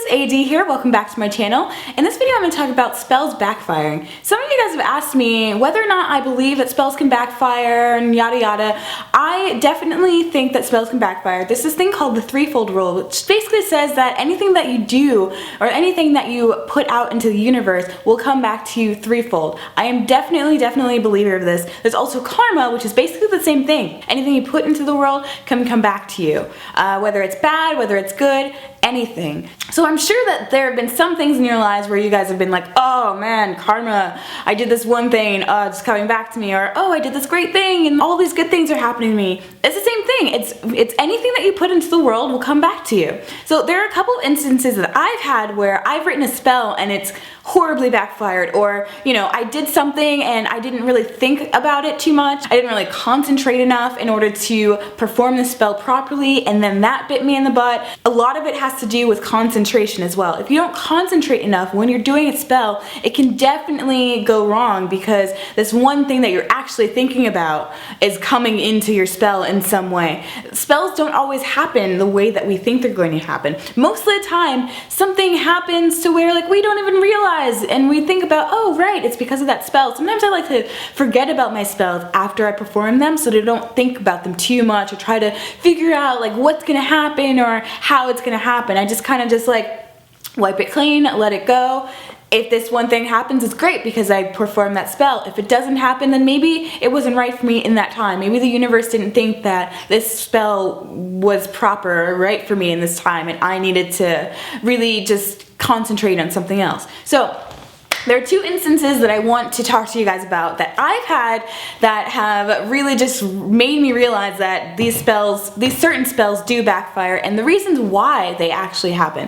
AD here, welcome back to my channel. In this video I'm going to talk about spells backfiring. Some of you guys have asked me whether or not I believe that spells can backfire and yada yada. I definitely think that spells can backfire. There's this thing called the threefold rule, which basically says that anything that you do or anything that you put out into the universe will come back to you threefold. I am definitely a believer of this. There's also karma, which is basically the same thing. Anything you put into the world can come back to you. Whether it's bad, whether it's good, anything. So I'm sure that there have been some things in your lives where you guys have been like, oh man, karma, I did this one thing, it's coming back to me, or oh, I did this great thing and all these good things are happening to me. It's the same thing. It's anything that you put into the world will come back to you. So there are a couple instances that I've had where I've written a spell and it's horribly backfired, or you know, I did something and I didn't really think about it too much. I didn't really concentrate enough in order to perform the spell properly, and then that bit me in the butt. A lot of it has to do with concentration as well. If you don't concentrate enough when you're doing a spell, it can definitely go wrong because this one thing that you're actually thinking about is coming into your spell in some way. Spells don't always happen the way that we think they're going to happen. Most of the time, something happens to where like we don't even realize, and we think about, oh right, it's because of that spell. Sometimes I like to forget about my spells after I perform them so that I don't think about them too much or try to figure out like what's gonna happen or how it's gonna happen. I just kind of just like wipe it clean, let it go. If this one thing happens, it's great because I performed that spell. If it doesn't happen, then maybe it wasn't right for me in that time. Maybe the universe didn't think that this spell was proper or right for me in this time, and I needed to really just concentrate on something else. So there are two instances that I want to talk to you guys about that I've had that have really just made me realize that these certain spells do backfire, and the reasons why they actually happen.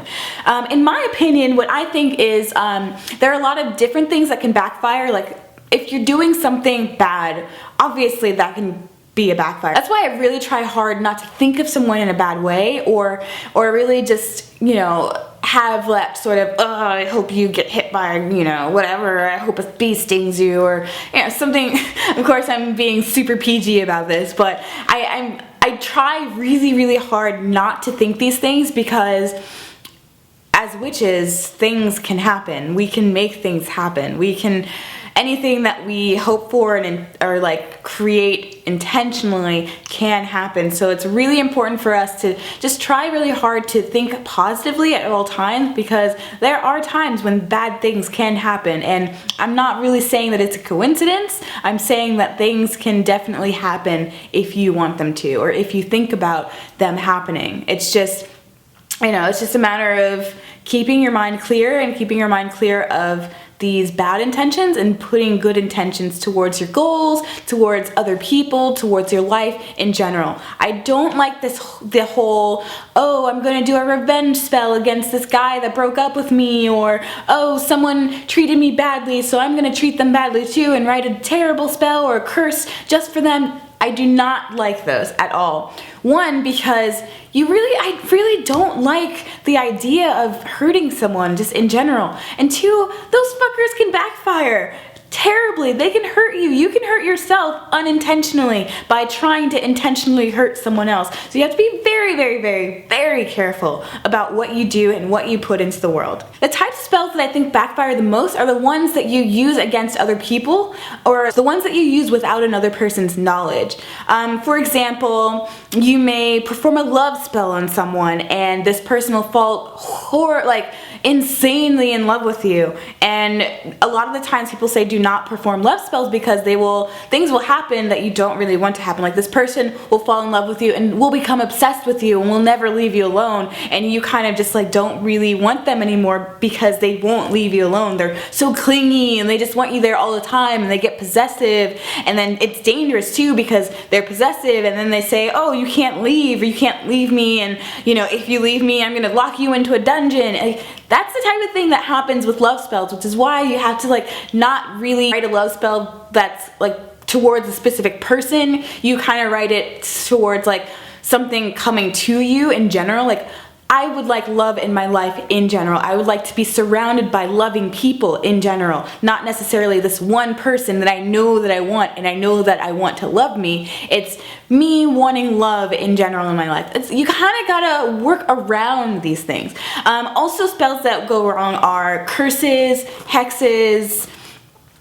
In my opinion, what I think is there are a lot of different things that can backfire. Like if you're doing something bad, obviously that can be a backfire. That's why I really try hard not to think of someone in a bad way, or really just, you know, have that sort of, oh, I hope you get hit by, you know, whatever, I hope a bee stings you, or, you know, something. Of course, I'm being super PG about this, but I try really hard not to think these things, because as witches, things can happen. We can make things happen. We can, anything that we hope for and or like create intentionally can happen. So it's really important for us to just try really hard to think positively at all times, because there are times when bad things can happen, and I'm not really saying that it's a coincidence. I'm saying that things can definitely happen if you want them to, or if you think about them happening. It's just, you know, it's just a matter of keeping your mind clear and keeping your mind clear of these bad intentions and putting good intentions towards your goals, towards other people, towards your life in general. I don't like the whole, oh, I'm gonna do a revenge spell against this guy that broke up with me, or oh, someone treated me badly, so I'm gonna treat them badly too and write a terrible spell or a curse just for them. I do not like those at all. One, because I really don't like the idea of hurting someone just in general. And two, those fuckers can backfire terribly. They can hurt you. You can hurt yourself unintentionally by trying to intentionally hurt someone else. So you have to be very careful about what you do and what you put into the world. The types of spells that I think backfire the most are the ones that you use against other people, or the ones that you use without another person's knowledge. For example, you may perform a love spell on someone and this person will fall insanely in love with you, and a lot of the times people say do not perform love spells because things will happen that you don't really want to happen. Like this person will fall in love with you and will become obsessed with you and will never leave you alone, and you kind of just like don't really want them anymore because they won't leave you alone. They're so clingy and they just want you there all the time, and they get possessive, and then it's dangerous too because they're possessive, and then they say, oh, you can't leave, or you can't leave me, and you know, if you leave me I'm gonna lock you into a dungeon. And that's the type of thing that happens with love spells, which is why you have to like not really write a love spell that's like towards a specific person. You kind of write it towards like something coming to you in general. Like I would like love in my life in general. I would like to be surrounded by loving people in general, not necessarily this one person that I know that I want and I know that I want to love me. It's me wanting love in general in my life. You kind of gotta work around these things. Also, spells that go wrong are curses, hexes,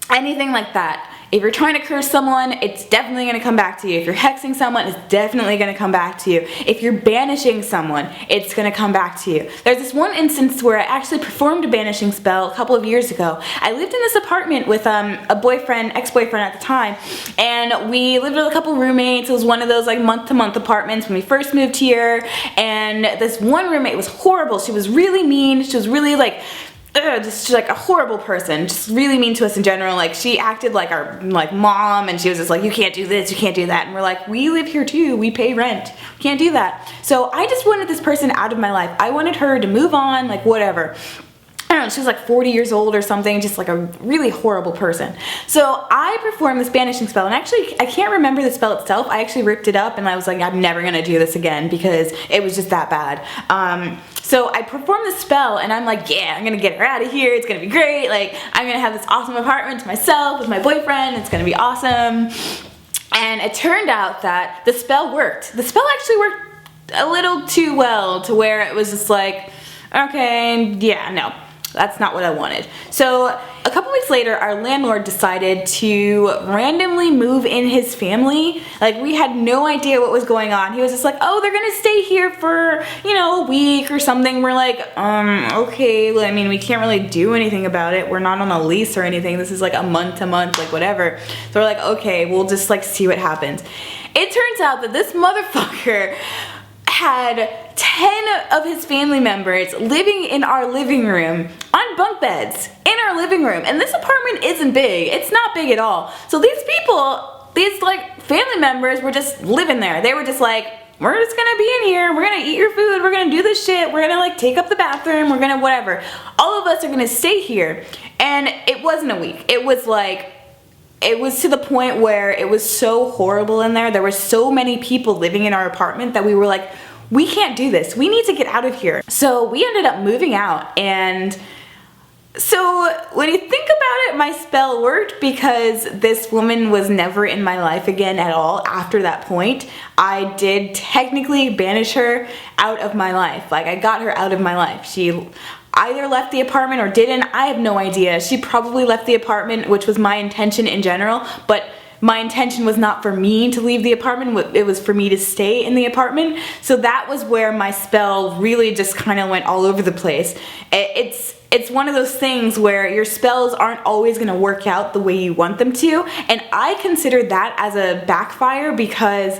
anything like that. If you're trying to curse someone, it's definitely going to come back to you. If you're hexing someone, it's definitely going to come back to you. If you're banishing someone, it's going to come back to you. There's this one instance where I actually performed a banishing spell a couple of years ago. I lived in this apartment with a boyfriend, ex-boyfriend at the time, and we lived with a couple roommates. It was one of those like month-to-month apartments when we first moved here, and this one roommate was horrible. She was really mean. She was really like just like a horrible person, just really mean to us in general. Like, she acted like our mom, and she was just like, you can't do this, you can't do that, and we're like, we live here too, we pay rent, we can't do that. So I just wanted this person out of my life. I wanted her to move on, like whatever. I don't know, she was like 40 years old or something, just like a really horrible person. So I performed this banishing spell, and actually I can't remember the spell itself. I actually ripped it up and I was like, I'm never gonna do this again because it was just that bad. So I performed the spell and I'm like, yeah, I'm gonna get her out of here, it's gonna be great, like I'm gonna have this awesome apartment to myself with my boyfriend, it's gonna be awesome. And it turned out that the spell worked. The spell actually worked a little too well to where it was just like, okay, yeah, no. That's not what I wanted. So a couple weeks later, our landlord decided to randomly move in his family. Like, we had no idea what was going on. He was just like, oh, they're gonna stay here for, you know, a week or something. We're like, okay, well, I mean, we can't really do anything about it. We're not on a lease or anything. This is like a month to month, like whatever. So we're like, okay, we'll just like see what happens. It turns out that this motherfucker had 10 of his family members living in our living room on bunk beds in our living room. And this apartment isn't big. It's not big at all. So these people, these like family members were just living there. They were just like, we're just gonna be in here, we're gonna eat your food, we're gonna do this shit, we're gonna like take up the bathroom, we're gonna whatever. All of us are gonna stay here. And it wasn't a week. It was like, it was to the point where it was so horrible in there. There were so many people living in our apartment that we were like, we can't do this. We need to get out of here. So we ended up moving out. And so when you think about it, my spell worked because this woman was never in my life again at all after that point. I did technically banish her out of my life. Like, I got her out of my life. She either left the apartment or didn't. I have no idea. She probably left the apartment, which was my intention in general, but my intention was not for me to leave the apartment, it was for me to stay in the apartment. So that was where my spell really just kind of went all over the place. It's one of those things where your spells aren't always going to work out the way you want them to, and I consider that as a backfire because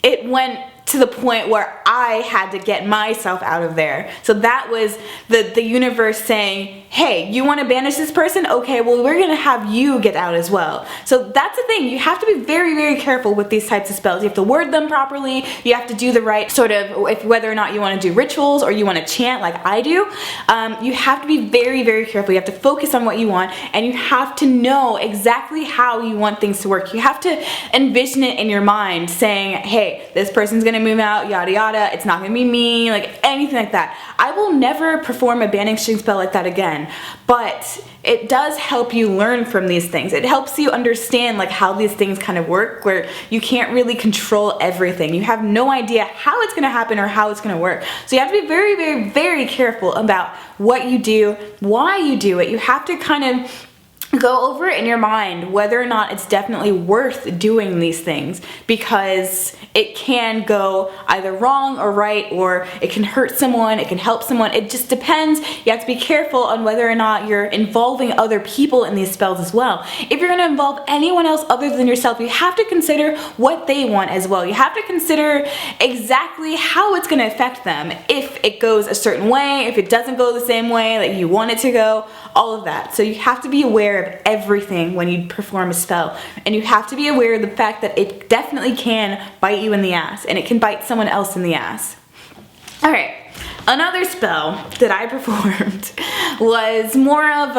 it went to the point where I had to get myself out of there. So that was the universe saying, hey, you want to banish this person? Okay, well, we're gonna have you get out as well. So that's the thing. You have to be very, very careful with these types of spells. You have to word them properly. You have to do the right sort of, whether or not you want to do rituals or you want to chant like I do, you have to be very, very careful. You have to focus on what you want, and you have to know exactly how you want things to work. You have to envision it in your mind saying, hey, this person's gonna move out, yada yada, it's not gonna be me, like anything like that. I will never perform a banishing spell like that again, but it does help you learn from these things. It helps you understand like how these things kind of work, where you can't really control everything. You have no idea how it's gonna happen or how it's gonna work. So you have to be very, very, very careful about what you do, why you do it. You have to kind of go over it in your mind whether or not it's definitely worth doing these things, because it can go either wrong or right, or it can hurt someone, it can help someone. It just depends. You have to be careful on whether or not you're involving other people in these spells as well. If you're going to involve anyone else other than yourself, you have to consider what they want as well. You have to consider exactly how it's going to affect them. If it goes a certain way, if it doesn't go the same way that you want it to go, all of that. So you have to be aware of everything when you perform a spell, and you have to be aware of the fact that it definitely can bite you in the ass, and it can bite someone else in the ass. Alright, Another spell that I performed was more of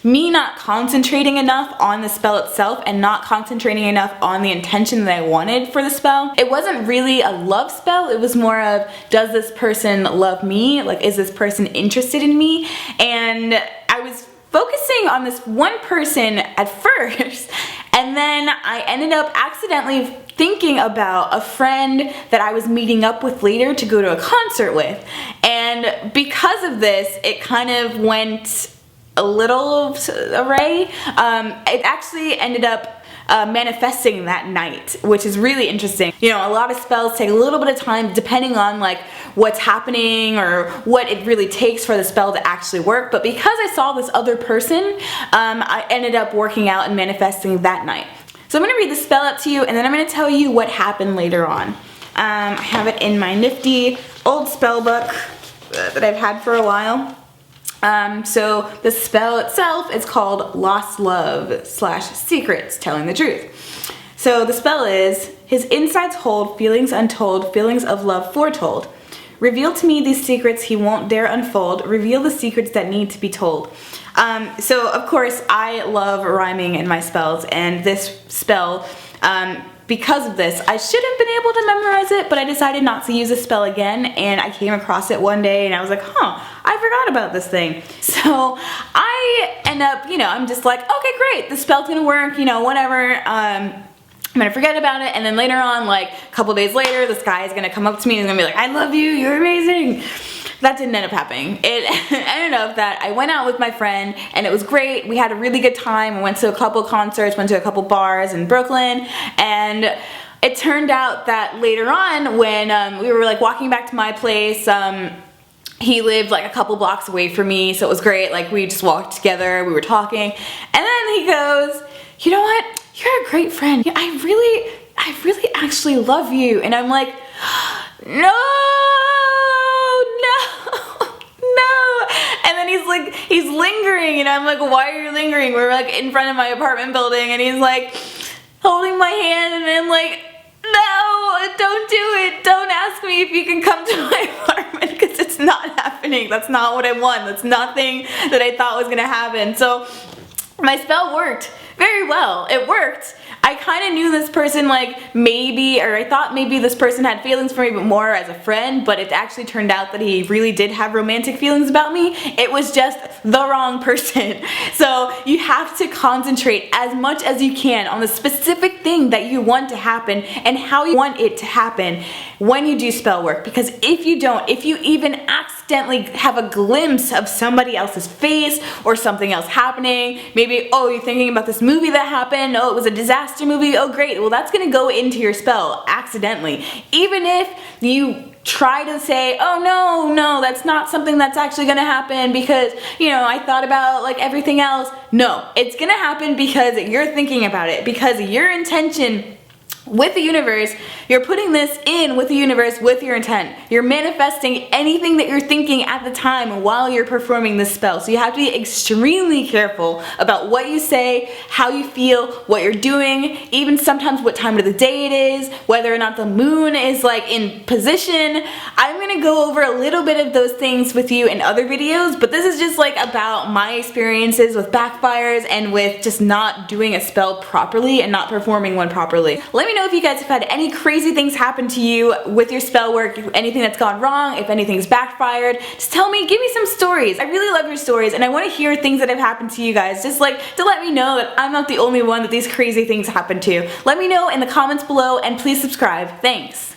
me not concentrating enough on the spell itself and not concentrating enough on the intention that I wanted for the spell. It wasn't really a love spell, it was more of, does this person love me? Like, is this person interested in me? And I was focusing on this one person at first, and then I ended up accidentally thinking about a friend that I was meeting up with later to go to a concert with. And because of this, it kind of went a little array. It actually ended up manifesting that night, which is really interesting. You know, a lot of spells take a little bit of time depending on like what's happening or what it really takes for the spell to actually work, but because I saw this other person, I ended up working out and manifesting that night. So I'm going to read the spell out to you, and then I'm going to tell you what happened later on. I have it in my nifty old spell book that I've had for a while. So the spell itself is called Lost Love / Secrets Telling the Truth. So the spell is, his insides hold feelings untold, feelings of love foretold. Reveal to me these secrets he won't dare unfold, reveal the secrets that need to be told. So of course I love rhyming in my spells, and this spell, because of this, I should have been able to memorize it, but I decided not to use this spell again, and I came across it one day and I was like, huh, I forgot about this thing. So I end up, you know, I'm just like, okay, great, the spell's gonna work, you know, whatever. I'm gonna forget about it, and then later on, like a couple days later, this guy is gonna come up to me and he's gonna be like, I love you, you're amazing. That didn't end up happening. It ended up that I went out with my friend and it was great. We had a really good time. We went to a couple concerts, went to a couple bars in Brooklyn, and it turned out that later on when we were like walking back to my place, he lived like a couple blocks away from me, so it was great. Like we just walked together, we were talking, and then he goes, you know what? You're a great friend. I really actually love you. And I'm like, no. And then he's like, he's lingering, and I'm like, why are you lingering? We're like in front of my apartment building, and he's like holding my hand, and I'm like, no, don't do it. Don't ask me if you can come to my apartment, because it's not happening. That's not what I want. That's nothing that I thought was gonna happen. So my spell worked very well. It worked. I kind of knew this person, like maybe, or I thought maybe this person had feelings for me, but more as a friend, but it actually turned out that he really did have romantic feelings about me. It was just the wrong person. So you have to concentrate as much as you can on the specific thing that you want to happen and how you want it to happen when you do spell work, because if you don't, if you even accidentally have a glimpse of somebody else's face or something else happening, maybe, oh, you're thinking about this movie that happened, oh, it was a disaster movie, oh great, well that's gonna go into your spell accidentally. Even if you try to say, oh no, that's not something that's actually gonna happen because, you know, I thought about like everything else. No, it's gonna happen because you're thinking about it, because your intention with the universe, you're putting this in with the universe with your intent. You're manifesting anything that you're thinking at the time while you're performing this spell. So you have to be extremely careful about what you say, how you feel, what you're doing, even sometimes what time of the day it is, whether or not the moon is like in position. I'm gonna go over a little bit of those things with you in other videos, but this is just like about my experiences with backfires and with just not doing a spell properly and not performing one properly. Let me know if you guys have had any crazy things happen to you with your spell work, anything that's gone wrong, if anything's backfired. Just tell me, give me some stories. I really love your stories, and I want to hear things that have happened to you guys, just like to let me know that I'm not the only one that these crazy things happen to. Let me know in the comments below, and please subscribe. Thanks.